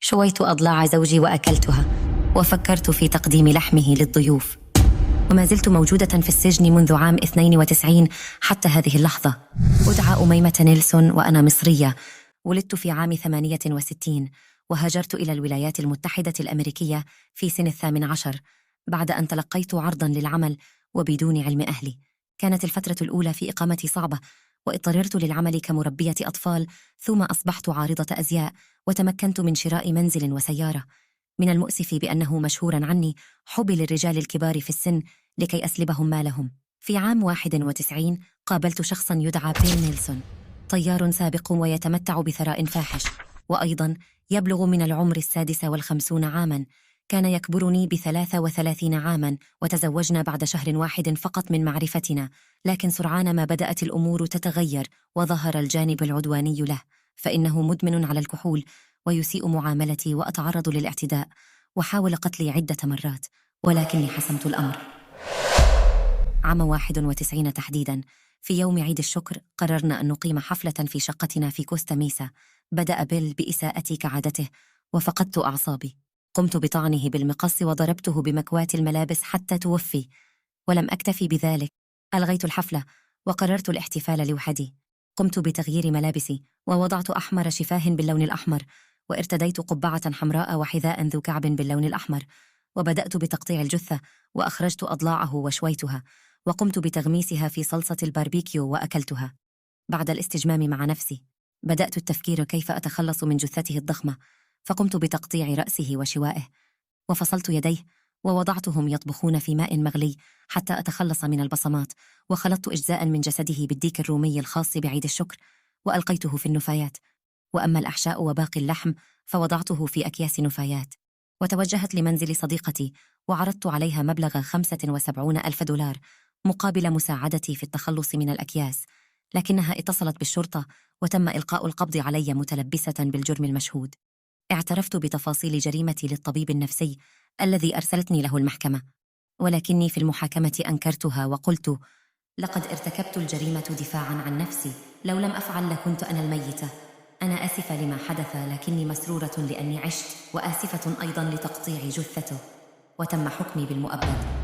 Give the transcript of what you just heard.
شويت أضلاع زوجي وأكلتها، وفكرت في تقديم لحمه للضيوف. وما زلت موجودة في السجن منذ عام 92 حتى هذه اللحظة. أدعى أميمة نيلسون وأنا مصرية. ولدت في عام 68 وهاجرت إلى الولايات المتحدة الأمريكية في سن 18 بعد أن تلقيت عرضاً للعمل وبدون علم أهلي. كانت الفترة الأولى في إقامتي صعبة، واضطررت للعمل كمربية أطفال، ثم أصبحت عارضة أزياء وتمكنت من شراء منزل وسيارة. من المؤسف بأنه مشهوراً عني حبي للرجال الكبار في السن لكي أسلبهم مالهم. في عام 91 قابلت شخصاً يدعى بيل نيلسون، طيار سابق ويتمتع بثراء فاحش، وأيضاً يبلغ من العمر 56 عاماً. كان يكبرني ب33 عاماً، وتزوجنا بعد شهر واحد فقط من معرفتنا. لكن سرعان ما بدأت الأمور تتغير وظهر الجانب العدواني له، فإنه مدمن على الكحول ويسيء معاملتي وأتعرض للاعتداء، وحاول قتلي عدة مرات، ولكني حسمت الأمر. عام 91 تحديداً، في يوم عيد الشكر قررنا أن نقيم حفلة في شقتنا في كوستا ميسا. بدأ بيل بإساءتي كعادته، وفقدت أعصابي. قمت بطعنه بالمقص وضربته بمكواة الملابس حتى توفي. ولم أكتفي بذلك، ألغيت الحفلة وقررت الاحتفال لوحدي. قمت بتغيير ملابسي ووضعت أحمر شفاه باللون الأحمر، وارتديت قبعة حمراء وحذاء ذو كعب باللون الأحمر، وبدأت بتقطيع الجثة وأخرجت أضلاعه وشويتها، وقمت بتغميسها في صلصة الباربيكيو وأكلتها. بعد الاستجمام مع نفسي بدأت التفكير كيف أتخلص من جثته الضخمة، فقمت بتقطيع رأسه وشوائه، وفصلت يديه ووضعتهم يطبخون في ماء مغلي حتى أتخلص من البصمات، وخلطت أجزاء من جسده بالديك الرومي الخاص بعيد الشكر وألقيته في النفايات. وأما الأحشاء وباقي اللحم فوضعته في أكياس نفايات. وتوجهت لمنزل صديقتي وعرضت عليها مبلغ 75,000 دولار مقابل مساعدتي في التخلص من الأكياس، لكنها اتصلت بالشرطة وتم إلقاء القبض علي متلبسة بالجرم المشهود. اعترفت بتفاصيل جريمتي للطبيب النفسي الذي أرسلتني له المحكمة، ولكني في المحاكمة أنكرتها وقلت: لقد ارتكبت الجريمة دفاعاً عن نفسي، لو لم أفعل لكنت أنا الميتة. أنا آسفة لما حدث، لكني مسرورة لأني عشت، وآسفة أيضاً لتقطيع جثته. وتم حكمي بالمؤبد.